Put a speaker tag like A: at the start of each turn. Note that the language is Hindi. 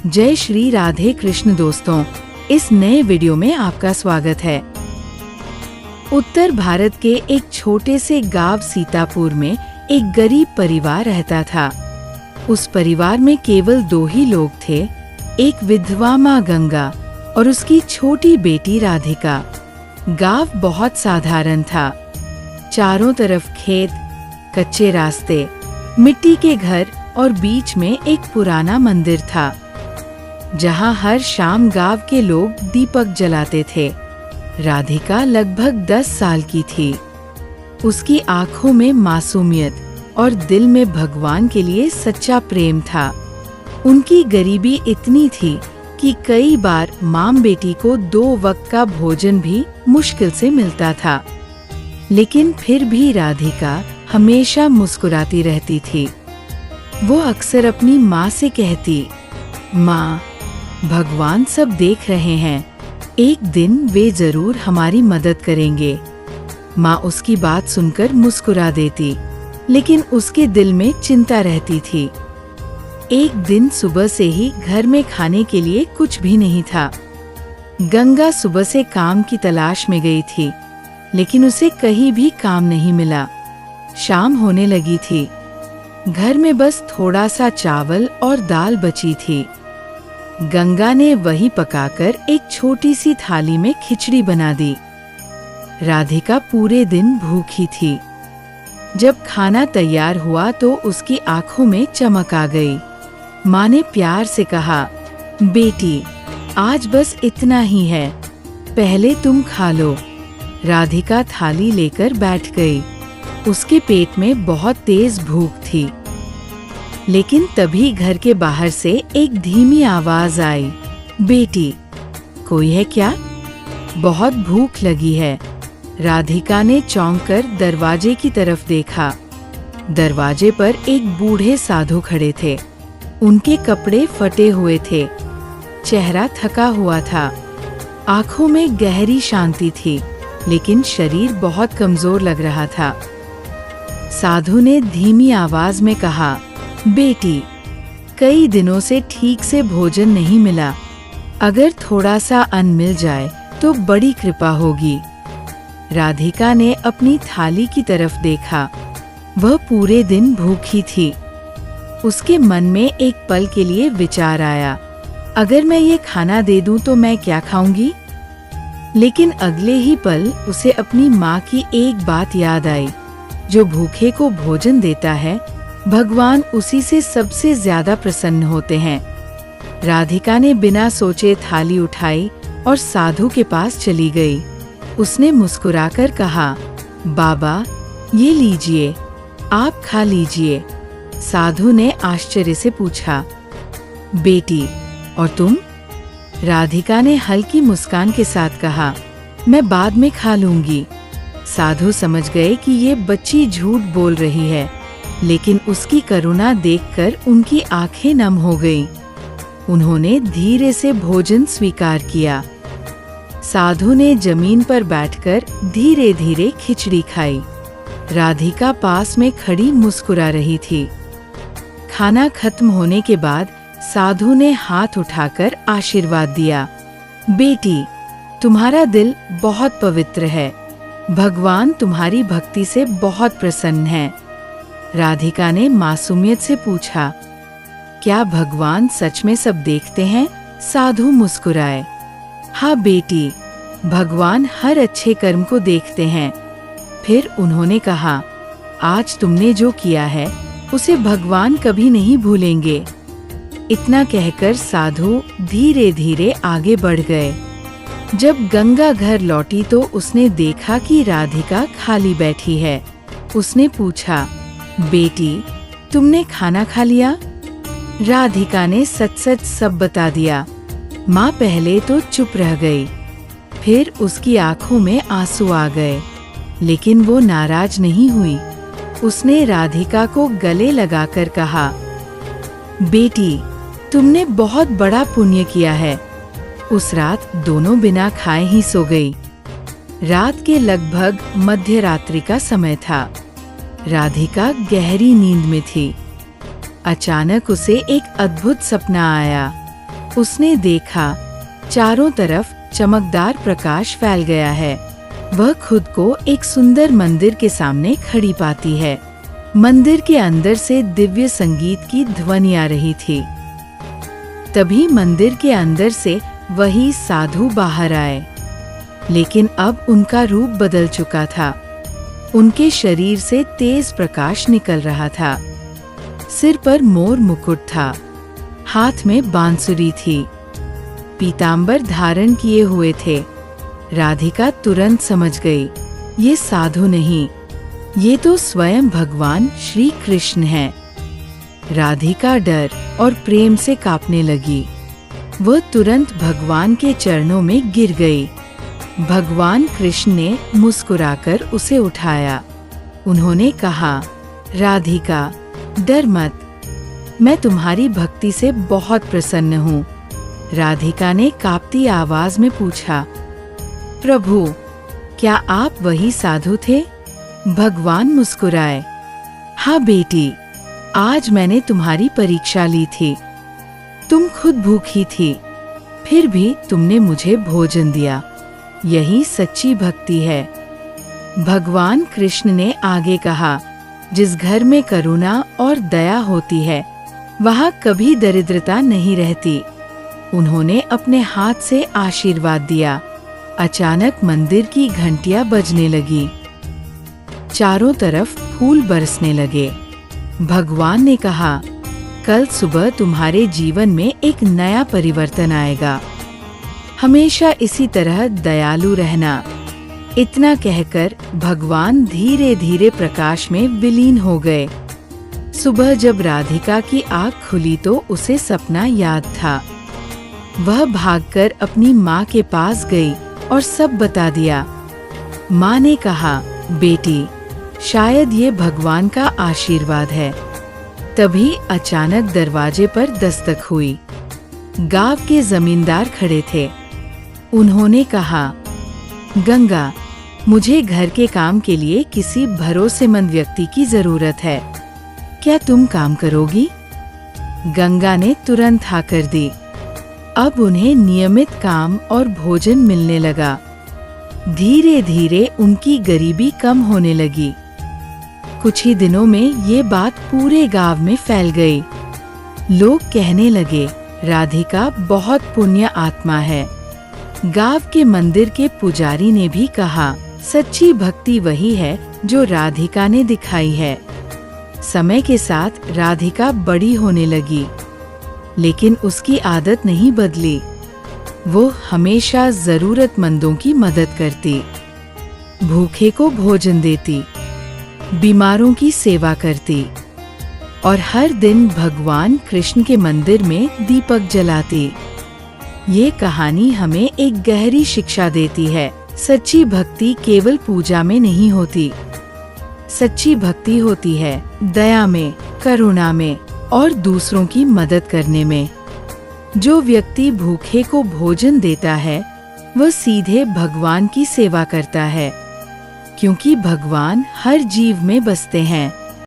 A: जय श्री राधे कृष्ण दोस्तों, इस नए वीडियो में आपका स्वागत है। उत्तर भारत के एक छोटे से गांव सीतापुर में एक गरीब परिवार रहता था। उस परिवार में केवल 2 ही लोग थे, एक विधवा माँ गंगा और उसकी छोटी बेटी राधिका। गांव बहुत साधारण था। चारों तरफ खेत, कच्चे रास्ते, मिट्टी के घर और बीच में एक पुराना मंदिर था, जहाँ हर शाम गांव के लोग दीपक जलाते थे। राधिका लगभग 10 साल की थी। उसकी आंखों में मासूमियत और दिल में भगवान के लिए सच्चा प्रेम था। उनकी गरीबी इतनी थी कि कई बार माँ बेटी को 2 वक्त का भोजन भी मुश्किल से मिलता था, लेकिन फिर भी राधिका हमेशा मुस्कुराती रहती थी। वो अक्सर अपनी माँ से कहती, माँ, भगवान सब देख रहे हैं, एक दिन वे जरूर हमारी मदद करेंगे। माँ उसकी बात सुनकर मुस्कुरा देती, लेकिन उसके दिल में चिंता रहती थी। एक दिन सुबह से ही घर में खाने के लिए कुछ भी नहीं था। गंगा सुबह से काम की तलाश में गई थी, लेकिन उसे कहीं भी काम नहीं मिला। शाम होने लगी थी। घर में बस थोड़ा सा चावल और दाल बची थी। गंगा ने वही पकाकर एक छोटी सी थाली में खिचड़ी बना दी। राधिका पूरे दिन भूखी थी। जब खाना तैयार हुआ तो उसकी आंखों में चमक आ गई। माँ ने प्यार से कहा, बेटी, आज बस इतना ही है, पहले तुम खा लो। राधिका थाली लेकर बैठ गई। उसके पेट में बहुत तेज भूख थी। लेकिन तभी घर के बाहर से एक धीमी आवाज आई, बेटी, कोई है क्या? बहुत भूख लगी है। राधिका ने चौंक कर दरवाजे की तरफ देखा। दरवाजे पर एक बूढ़े साधु खड़े थे। उनके कपड़े फटे हुए थे, चेहरा थका हुआ था, आंखों में गहरी शांति थी, लेकिन शरीर बहुत कमजोर लग रहा था। साधु ने धीमी आवाज में कहा, बेटी, कई दिनों से ठीक से भोजन नहीं मिला। अगर थोड़ा सा अन्न मिल जाए तो बड़ी कृपा होगी। राधिका ने अपनी थाली की तरफ देखा। वह पूरे दिन भूखी थी। उसके मन में एक पल के लिए विचार आया, अगर मैं ये खाना दे दूं तो मैं क्या खाऊंगी? लेकिन अगले ही पल उसे अपनी माँ की एक बात याद आई, जो भूखे को भोजन देता है, भगवान उसी से सबसे ज्यादा प्रसन्न होते हैं। राधिका ने बिना सोचे थाली उठाई और साधु के पास चली गई। उसने मुस्कुराकर कहा, बाबा, ये लीजिए, आप खा लीजिए। साधु ने आश्चर्य से पूछा, बेटी, और तुम? राधिका ने हल्की मुस्कान के साथ कहा, मैं बाद में खा लूंगी। साधु समझ गए कि ये बच्ची झूठ बोल रही है, लेकिन उसकी करुणा देखकर उनकी आंखें नम हो गईं। उन्होंने धीरे से भोजन स्वीकार किया। साधु ने जमीन पर बैठकर धीरे धीरे खिचड़ी खाई। राधिका पास में खड़ी मुस्कुरा रही थी। खाना खत्म होने के बाद साधु ने हाथ उठाकर आशीर्वाद दिया, बेटी, तुम्हारा दिल बहुत पवित्र है, भगवान तुम्हारी भक्ति से बहुत प्रसन्न है। राधिका ने मासूमियत से पूछा, क्या भगवान सच में सब देखते हैं? साधु मुस्कुराए, हाँ बेटी, भगवान हर अच्छे कर्म को देखते हैं। फिर उन्होंने कहा, आज तुमने जो किया है उसे भगवान कभी नहीं भूलेंगे। इतना कहकर साधु धीरे धीरे आगे बढ़ गए। जब गंगा घर लौटी तो उसने देखा कि राधिका खाली बैठी है। उसने पूछा, बेटी, तुमने खाना खा लिया? राधिका ने सच सच सब बता दिया। माँ पहले तो चुप रह गई, फिर उसकी आंखों में आंसू आ गए, लेकिन वो नाराज नहीं हुई। उसने राधिका को गले लगाकर कहा, बेटी, तुमने बहुत बड़ा पुण्य किया है। उस रात दोनों बिना खाए ही सो गई। रात के लगभग मध्य रात्रि का समय था। राधिका गहरी नींद में थी। अचानक उसे एक अद्भुत सपना आया। उसने देखा चारों तरफ चमकदार प्रकाश फैल गया है। वह खुद को एक सुंदर मंदिर के सामने खड़ी पाती है। मंदिर के अंदर से दिव्य संगीत की ध्वनि आ रही थी। तभी मंदिर के अंदर से वही साधु बाहर आए, लेकिन अब उनका रूप बदल चुका था। उनके शरीर से तेज प्रकाश निकल रहा था। सिर पर मोर मुकुट था, हाथ में बांसुरी थी, पीतांबर धारण किए हुए थे। राधिका तुरंत समझ गई, ये साधु नहीं, ये तो स्वयं भगवान श्री कृष्ण हैं। राधिका डर और प्रेम से कांपने लगी। वह तुरंत भगवान के चरणों में गिर गई। भगवान कृष्ण ने मुस्कुराकर उसे उठाया। उन्होंने कहा, राधिका डर मत, मैं तुम्हारी भक्ति से बहुत प्रसन्न हूँ। राधिका ने कांपती आवाज में पूछा, प्रभु क्या आप वही साधु थे? भगवान मुस्कुराए, हाँ बेटी, आज मैंने तुम्हारी परीक्षा ली थी। तुम खुद भूखी थी, फिर भी तुमने मुझे भोजन दिया। यही सच्ची भक्ति है। भगवान कृष्ण ने आगे कहा, जिस घर में करुणा और दया होती है, वहाँ कभी दरिद्रता नहीं रहती। उन्होंने अपने हाथ से आशीर्वाद दिया। अचानक मंदिर की घंटियां बजने लगी। चारों तरफ फूल बरसने लगे। भगवान ने कहा, कल सुबह तुम्हारे जीवन में एक नया परिवर्तन आएगा। हमेशा इसी तरह दयालु रहना। इतना कहकर भगवान धीरे धीरे प्रकाश में विलीन हो गए। सुबह जब राधिका की आँख खुली तो उसे सपना याद था। वह भागकर अपनी माँ के पास गई और सब बता दिया। माँ ने कहा, बेटी, शायद ये भगवान का आशीर्वाद है। तभी अचानक दरवाजे पर दस्तक हुई। गांव के जमींदार खड़े थे। उन्होंने कहा, गंगा, मुझे घर के काम के लिए किसी भरोसेमंद व्यक्ति की जरूरत है। क्या तुम काम करोगी? गंगा ने तुरंत हाँ कर दी। अब उन्हें नियमित काम और भोजन मिलने लगा। धीरे धीरे उनकी गरीबी कम होने लगी। कुछ ही दिनों में ये बात पूरे गांव में फैल गई। लोग कहने लगे, राधिका बहुत पुण्य आत्मा है। गांव के मंदिर के पुजारी ने भी कहा, सच्ची भक्ति वही है जो राधिका ने दिखाई है। समय के साथ राधिका बड़ी होने लगी, लेकिन उसकी आदत नहीं बदली। वो हमेशा जरूरतमंदों की मदद करती, भूखे को भोजन देती, बीमारों की सेवा करती और हर दिन भगवान कृष्ण के मंदिर में दीपक जलाती। ये कहानी हमें एक गहरी शिक्षा देती है। सच्ची भक्ति केवल पूजा में नहीं होती। सच्ची भक्ति होती है दया में, करुणा में और दूसरों की मदद करने में। जो व्यक्ति भूखे को भोजन देता है, वह सीधे भगवान की सेवा करता है, क्योंकि भगवान हर जीव में बसते हैं।